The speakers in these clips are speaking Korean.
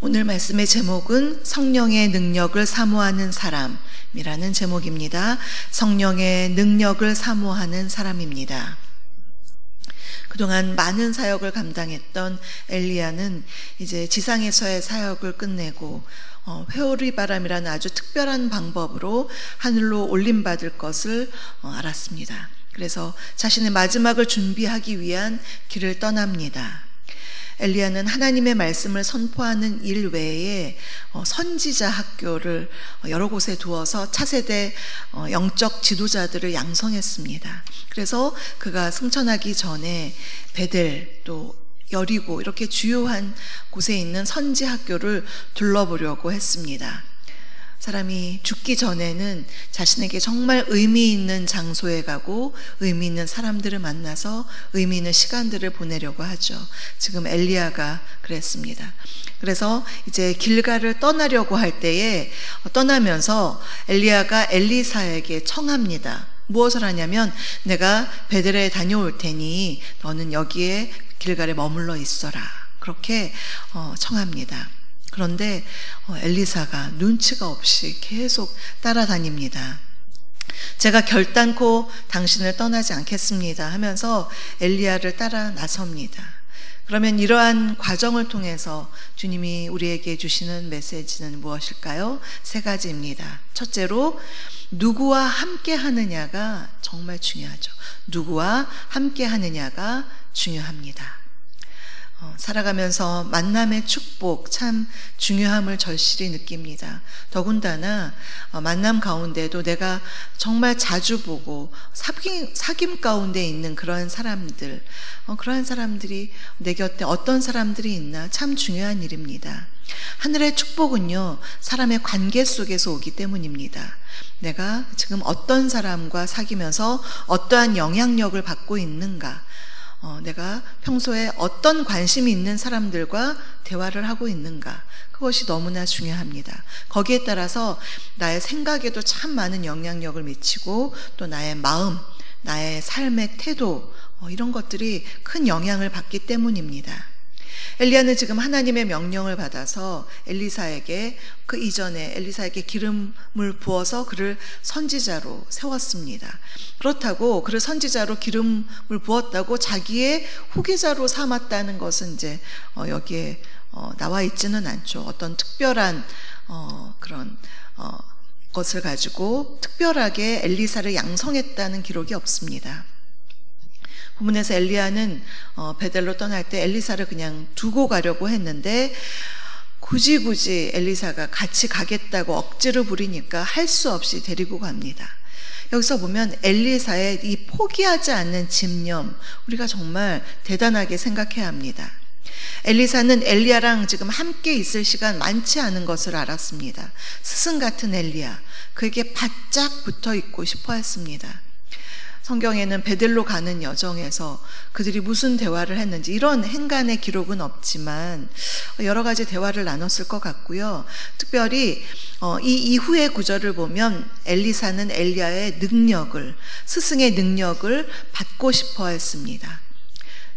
오늘 말씀의 제목은 성령의 능력을 사모하는 사람이라는 제목입니다. 성령의 능력을 사모하는 사람입니다. 그동안 많은 사역을 감당했던 엘리야는 이제 지상에서의 사역을 끝내고 회오리 바람이라는 아주 특별한 방법으로 하늘로 올림받을 것을 알았습니다. 그래서 자신의 마지막을 준비하기 위한 길을 떠납니다. 엘리야는 하나님의 말씀을 선포하는 일 외에 선지자 학교를 여러 곳에 두어서 차세대 영적 지도자들을 양성했습니다. 그래서 그가 승천하기 전에 베델 또 여리고 이렇게 주요한 곳에 있는 선지 학교를 둘러보려고 했습니다. 사람이 죽기 전에는 자신에게 정말 의미 있는 장소에 가고 의미 있는 사람들을 만나서 의미 있는 시간들을 보내려고 하죠. 지금 엘리야가 그랬습니다. 그래서 이제 길갈을 떠나려고 할 때에 떠나면서 엘리야가 엘리사에게 청합니다. 무엇을 하냐면 내가 베델에 다녀올 테니 너는 여기에 길갈에 머물러 있어라. 그렇게 청합니다. 그런데 엘리사가 눈치가 없이 계속 따라다닙니다. 제가 결단코 당신을 떠나지 않겠습니다 하면서 엘리야를 따라 나섭니다. 그러면 이러한 과정을 통해서 주님이 우리에게 주시는 메시지는 무엇일까요? 세 가지입니다. 첫째로 누구와 함께 하느냐가 정말 중요하죠. 누구와 함께 하느냐가 중요합니다. 살아가면서 만남의 축복 참 중요함을 절실히 느낍니다. 더군다나 만남 가운데도 내가 정말 자주 보고 사귐 가운데 있는 그런 사람들, 그러한 사람들이 내 곁에 어떤 사람들이 있나 참 중요한 일입니다. 하늘의 축복은요, 사람의 관계 속에서 오기 때문입니다. 내가 지금 어떤 사람과 사귀면서 어떠한 영향력을 받고 있는가, 내가 평소에 어떤 관심이 있는 사람들과 대화를 하고 있는가, 그것이 너무나 중요합니다. 거기에 따라서 나의 생각에도 참 많은 영향력을 미치고 또 나의 마음, 나의 삶의 태도, 이런 것들이 큰 영향을 받기 때문입니다. 엘리야는 지금 하나님의 명령을 받아서 엘리사에게 그 이전에 엘리사에게 기름을 부어서 그를 선지자로 세웠습니다. 그렇다고 그를 선지자로 기름을 부었다고 자기의 후계자로 삼았다는 것은 이제 여기에 나와 있지는 않죠. 어떤 특별한 그런 것을 가지고 특별하게 엘리사를 양성했다는 기록이 없습니다. 본문에서 엘리야는 베델로 떠날 때 엘리사를 그냥 두고 가려고 했는데 굳이 엘리사가 같이 가겠다고 억지를 부리니까 할 수 없이 데리고 갑니다. 여기서 보면 엘리사의 이 포기하지 않는 집념, 우리가 정말 대단하게 생각해야 합니다. 엘리사는 엘리야랑 지금 함께 있을 시간 많지 않은 것을 알았습니다. 스승 같은 엘리야, 그에게 바짝 붙어 있고 싶어 했습니다. 성경에는 베델로 가는 여정에서 그들이 무슨 대화를 했는지 이런 행간의 기록은 없지만 여러 가지 대화를 나눴을 것 같고요. 특별히 이 이후의 구절을 보면 엘리사는 엘리야의 능력을, 스승의 능력을 받고 싶어 했습니다.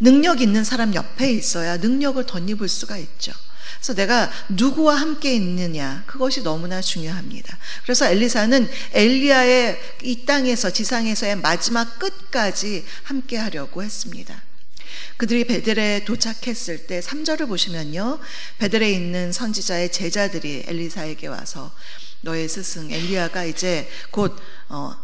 능력 있는 사람 옆에 있어야 능력을 덧입을 수가 있죠. 그래서 내가 누구와 함께 있느냐, 그것이 너무나 중요합니다. 그래서 엘리사는 엘리야의 이 땅에서, 지상에서의 마지막 끝까지 함께 하려고 했습니다. 그들이 베델에 도착했을 때 3절을 보시면요, 베델에 있는 선지자의 제자들이 엘리사에게 와서 너의 스승 엘리야가 이제 곧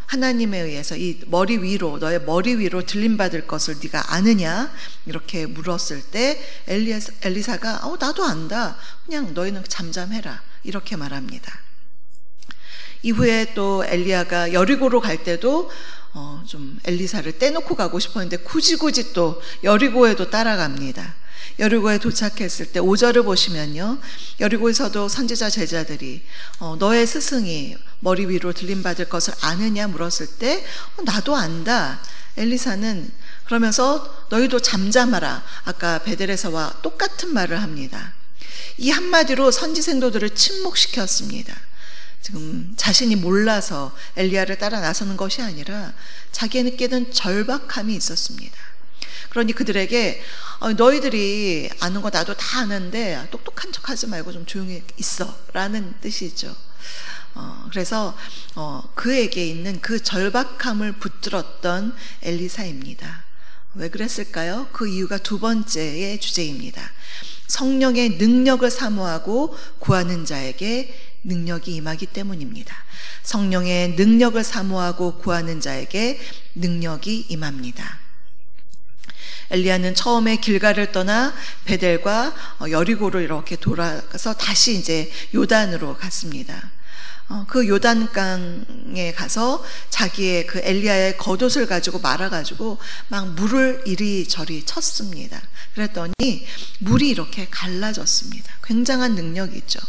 하나님에 의해서 이 머리 위로, 너의 머리 위로 들림받을 것을 네가 아느냐, 이렇게 물었을 때 엘리사가 나도 안다, 그냥 너희는 잠잠해라, 이렇게 말합니다. 이후에 또 엘리야가 여리고로 갈 때도 좀 엘리사를 떼놓고 가고 싶었는데 굳이 또 여리고에도 따라갑니다. 여리고에 도착했을 때 5절을 보시면요, 여리고에서도 선지자 제자들이 너의 스승이 머리 위로 들림받을 것을 아느냐 물었을 때 나도 안다. 엘리사는 그러면서 너희도 잠잠하라, 아까 베델에서와 똑같은 말을 합니다. 이 한마디로 선지 생도들을 침묵시켰습니다. 지금 자신이 몰라서 엘리야를 따라 나서는 것이 아니라 자기에게는 절박함이 있었습니다. 그러니 그들에게 너희들이 아는 거 나도 다 아는데 똑똑한 척하지 말고 좀 조용히 있어 라는 뜻이죠. 그래서 그에게 있는 그 절박함을 붙들었던 엘리사입니다. 왜 그랬을까요? 그 이유가 두 번째의 주제입니다. 성령의 능력을 사모하고 구하는 자에게 능력이 임하기 때문입니다. 성령의 능력을 사모하고 구하는 자에게 능력이 임합니다. 엘리야는 처음에 길갈을 떠나 베델과 여리고로 이렇게 돌아가서 다시 이제 요단으로 갔습니다. 그 요단강에 가서 자기의 그 엘리야의 겉옷을 가지고 말아가지고 막 물을 이리저리 쳤습니다. 그랬더니 물이 이렇게 갈라졌습니다. 굉장한 능력이죠.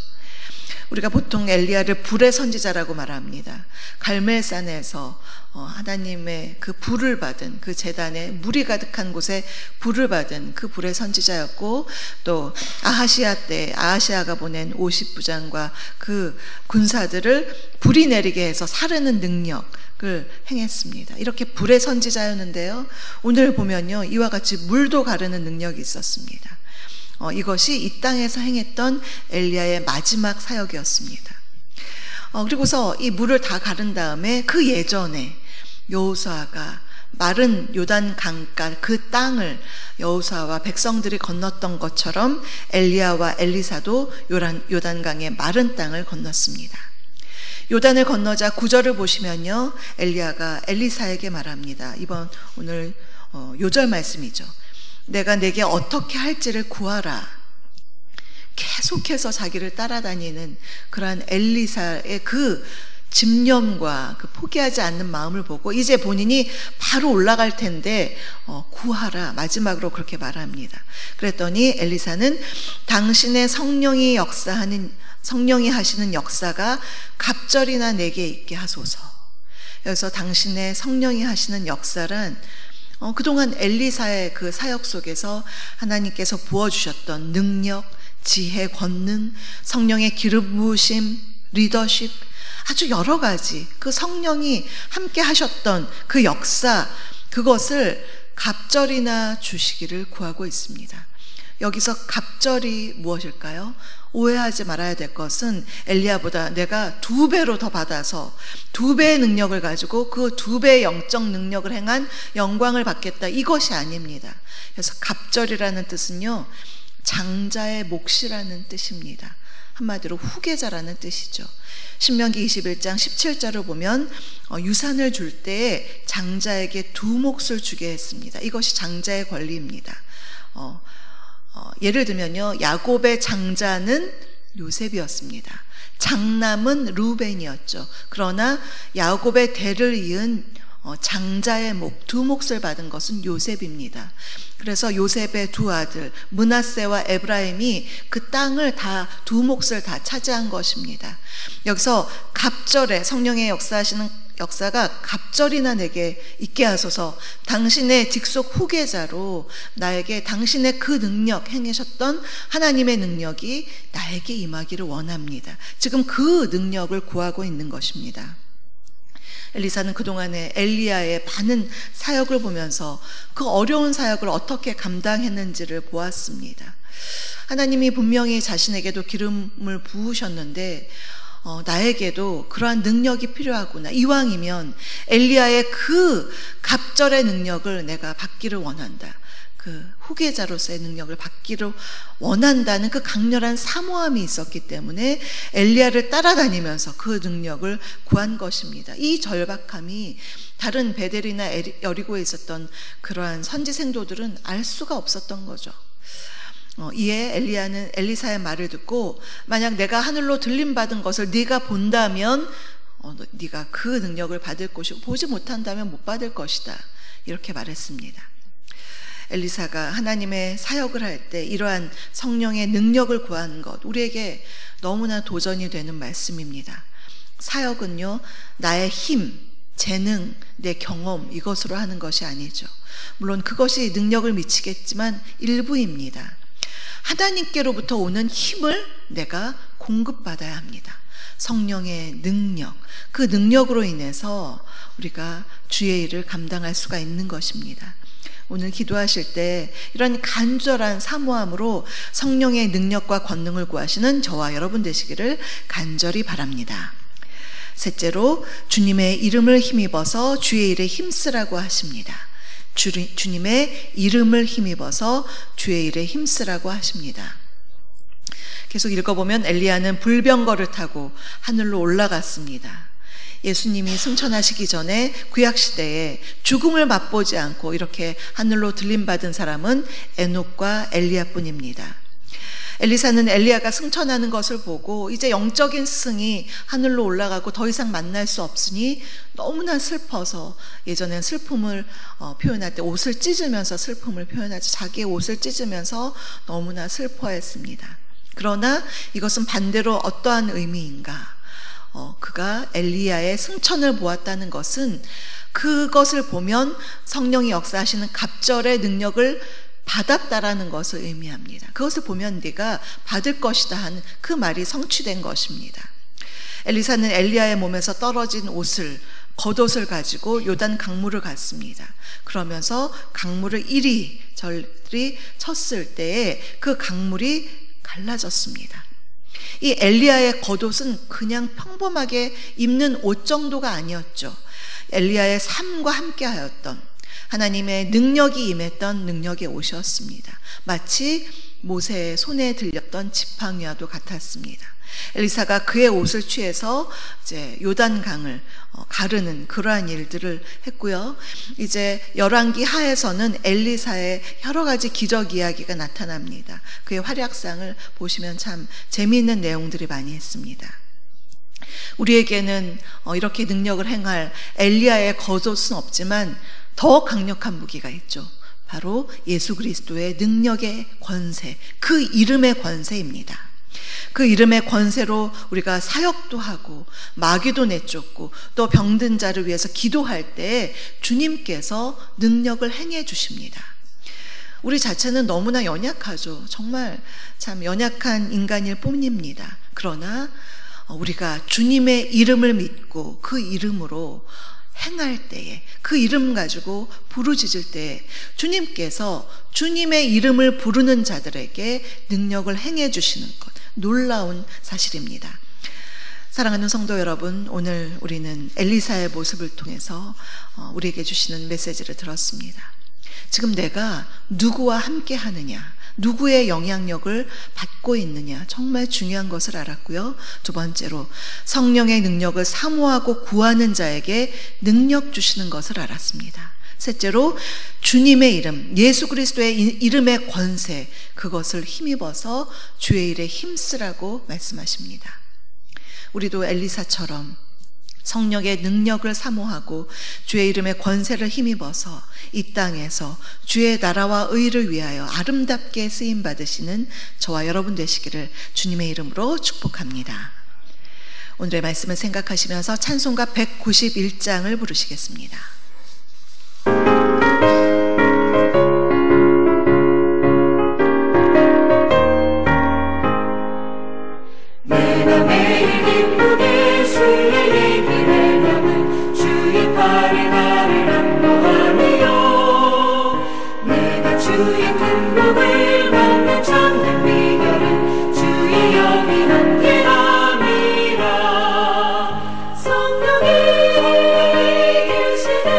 우리가 보통 엘리야를 불의 선지자라고 말합니다. 갈멜산에서 하나님의 그 불을 받은 그 제단에 물이 가득한 곳에 불을 받은 그 불의 선지자였고, 또 아하시아 때 아하시아가 보낸 50부장과 그 군사들을 불이 내리게 해서 사르는 능력을 행했습니다. 이렇게 불의 선지자였는데요, 오늘 보면요 이와 같이 물도 가르는 능력이 있었습니다. 이것이 이 땅에서 행했던 엘리야의 마지막 사역이었습니다. 그리고서 이 물을 다 가른 다음에 그 예전에 여호수아가 마른 요단 강가 그 땅을 여호수아와 백성들이 건넜던 것처럼 엘리야와 엘리사도 요단강의 마른 땅을 건넜습니다. 요단을 건너자 9절을 보시면요, 엘리야가 엘리사에게 말합니다. 오늘 요절 말씀이죠. 내가 내게 어떻게 할지를 구하라. 계속해서 자기를 따라다니는 그러한 엘리사의 그 집념과 그 포기하지 않는 마음을 보고 이제 본인이 바로 올라갈 텐데 구하라, 마지막으로 그렇게 말합니다. 그랬더니 엘리사는 당신의 성령이 하시는 역사가 갑절이나 내게 있게 하소서. 여기서 당신의 성령이 하시는 역사란 그동안 엘리사의 그 사역 속에서 하나님께서 부어주셨던 능력, 지혜, 권능, 성령의 기름 부으심, 리더십, 아주 여러 가지 그 성령이 함께 하셨던 그 역사, 그것을 갑절이나 주시기를 구하고 있습니다. 여기서 갑절이 무엇일까요? 오해하지 말아야 될 것은 엘리야보다 내가 2배로 더 받아서 2배의 능력을 가지고 그 2배의 영적 능력을 행한 영광을 받겠다, 이것이 아닙니다. 그래서 갑절이라는 뜻은요, 장자의 몫이라는 뜻입니다. 한마디로 후계자라는 뜻이죠. 신명기 21장 17절을 보면 유산을 줄 때에 장자에게 2 몫을 주게 했습니다. 이것이 장자의 권리입니다. 예를 들면요, 야곱의 장자는 요셉이었습니다. 장남은 루벤이었죠. 그러나 야곱의 대를 이은 장자의 2 몫을 받은 것은 요셉입니다. 그래서 요셉의 2 아들 므낫세와 에브라임이 그 땅을 다 2 몫을 다 차지한 것입니다. 여기서 갑절에 성령의 역사가 갑절이나 내게 있게 하소서. 당신의 직속 후계자로 나에게 당신의 그 능력, 행하셨던 하나님의 능력이 나에게 임하기를 원합니다. 지금 그 능력을 구하고 있는 것입니다. 엘리사는 그동안에 엘리야의 많은 사역을 보면서 그 어려운 사역을 어떻게 감당했는지를 보았습니다. 하나님이 분명히 자신에게도 기름을 부으셨는데 나에게도 그러한 능력이 필요하구나. 이왕이면 엘리야의 그 갑절의 능력을 내가 받기를 원한다. 그 후계자로서의 능력을 받기를 원한다는 그 강렬한 사모함이 있었기 때문에 엘리야를 따라다니면서 그 능력을 구한 것입니다. 이 절박함이 다른 베델이나 여리고에 있었던 그러한 선지 생도들은 알 수가 없었던 거죠. 이에 엘리야는 엘리사의 말을 듣고, 만약 내가 하늘로 들림받은 것을 네가 본다면 네가 그 능력을 받을 것이고, 보지 못한다면 못 받을 것이다, 이렇게 말했습니다. 엘리사가 하나님의 사역을 할 때 이러한 성령의 능력을 구하는 것, 우리에게 너무나 도전이 되는 말씀입니다. 사역은요, 나의 힘, 재능, 내 경험, 이것으로 하는 것이 아니죠. 물론 그것이 능력을 미치겠지만 일부입니다. 하나님께로부터 오는 힘을 내가 공급받아야 합니다. 성령의 능력, 그 능력으로 인해서 우리가 주의 일을 감당할 수가 있는 것입니다. 오늘 기도하실 때 이런 간절한 사모함으로 성령의 능력과 권능을 구하시는 저와 여러분 되시기를 간절히 바랍니다. 셋째로 주님의 이름을 힘입어서 주의 일에 힘쓰라고 하십니다. 주님의 이름을 힘입어서 주의 일에 힘쓰라고 하십니다. 계속 읽어보면 엘리야는 불병거를 타고 하늘로 올라갔습니다. 예수님이 승천하시기 전에 구약시대에 죽음을 맛보지 않고 이렇게 하늘로 들림받은 사람은 에녹과 엘리야뿐입니다. 엘리사는 엘리야가 승천하는 것을 보고 이제 영적인 스승이 하늘로 올라가고 더 이상 만날 수 없으니 너무나 슬퍼서, 예전엔 슬픔을 표현할 때 옷을 찢으면서 슬픔을 표현하죠. 자기의 옷을 찢으면서 너무나 슬퍼했습니다. 그러나 이것은 반대로 어떠한 의미인가? 그가 엘리야의 승천을 보았다는 것은 그것을 보면 성령이 역사하시는 갑절의 능력을 받았다라는 것을 의미합니다. 그것을 보면 네가 받을 것이다 하는 그 말이 성취된 것입니다. 엘리사는 엘리야의 몸에서 떨어진 옷을, 겉옷을 가지고 요단 강물을 갔습니다. 그러면서 강물을 이리저리 쳤을 때에 그 강물이 갈라졌습니다. 이 엘리야의 겉옷은 그냥 평범하게 입는 옷 정도가 아니었죠. 엘리야의 삶과 함께하였던 하나님의 능력이 임했던 능력의 옷이었습니다. 마치 모세의 손에 들렸던 지팡이와도 같았습니다. 엘리사가 그의 옷을 취해서 이제 요단강을 가르는 그러한 일들을 했고요. 이제 열왕기 하에서는 엘리사의 여러 가지 기적 이야기가 나타납니다. 그의 활약상을 보시면 참 재미있는 내용들이 많이 있습니다. 우리에게는 이렇게 능력을 행할 엘리야의 겉옷은 없지만 더 강력한 무기가 있죠. 바로 예수 그리스도의 능력의 권세, 그 이름의 권세입니다. 그 이름의 권세로 우리가 사역도 하고 마귀도 내쫓고 또 병든 자를 위해서 기도할 때 주님께서 능력을 행해 주십니다. 우리 자체는 너무나 연약하죠. 정말 참 연약한 인간일 뿐입니다. 그러나 우리가 주님의 이름을 믿고 그 이름으로 행할 때에, 그 이름 가지고 부르짖을 때에 주님께서 주님의 이름을 부르는 자들에게 능력을 행해 주시는 것, 놀라운 사실입니다. 사랑하는 성도 여러분, 오늘 우리는 엘리사의 모습을 통해서 우리에게 주시는 메시지를 들었습니다. 지금 내가 누구와 함께 하느냐, 누구의 영향력을 받고 있느냐, 정말 중요한 것을 알았고요. 두 번째로 성령의 능력을 사모하고 구하는 자에게 능력 주시는 것을 알았습니다. 셋째로 주님의 이름, 예수 그리스도의 이름의 권세, 그것을 힘입어서 주의 일에 힘쓰라고 말씀하십니다. 우리도 엘리사처럼 성령의 능력을 사모하고 주의 이름의 권세를 힘입어서 이 땅에서 주의 나라와 의를 위하여 아름답게 쓰임 받으시는 저와 여러분 되시기를 주님의 이름으로 축복합니다. 오늘의 말씀을 생각하시면서 찬송가 191장을 부르시겠습니다. 내가 매일 기쁘게 주의 길을 가는 주의 팔에 나를 안보하며 내가 주의 큰 복을 받는 참된 비결은 주의 영이 함께함이라. 성령이 계시네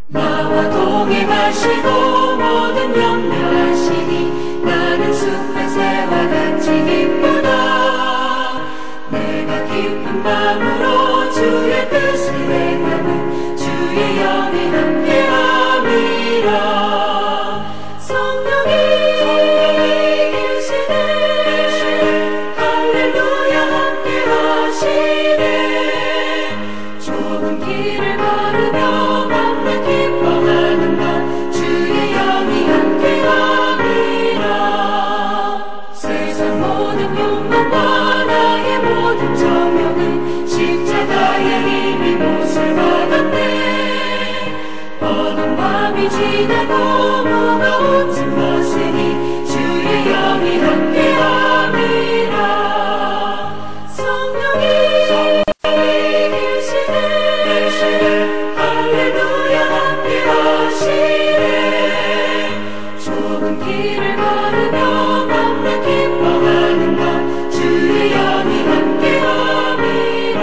나와 동행하시고 모든 염려하시니 나는 숲의 새와 같이 기쁘다. 내가 기쁜 마음으로 주의 뜻을 행하는 주의 영이 함께함이라. 성령이 계시네 할렐루야 함께하시네. 좁은 길을 걸으며 맘에 기뻐하는가 주의 영이 함께함이라. 세상 모든 욕망과 나의 모든 정욕은 십자가의 힘이 못을 받았네. 어두운 밤이 지나고 무거운 짐 벗으니 주의 영이 함께함이라. 성령이 계시네 할렐루야 함께하시네. 좁은 길을 걸으며 맘에 기뻐하는가 주의 영이 함께함이라.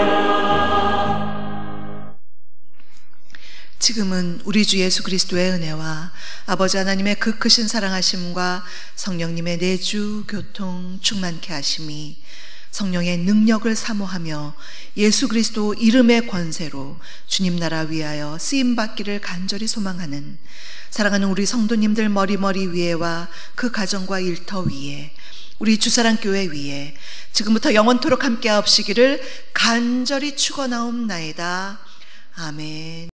지금은 우리 주 예수 그리스도의 은혜와 아버지 하나님의 그 크신 사랑하심과 성령님의 내주 교통 충만케 하심이 성령의 능력을 사모하며 예수 그리스도 이름의 권세로 주님 나라 위하여 쓰임받기를 간절히 소망하는 사랑하는 우리 성도님들 머리머리 위에와 그 가정과 일터 위에 우리 주사랑교회 위에 지금부터 영원토록 함께 하옵시기를 간절히 축원하옵나이다. 아멘.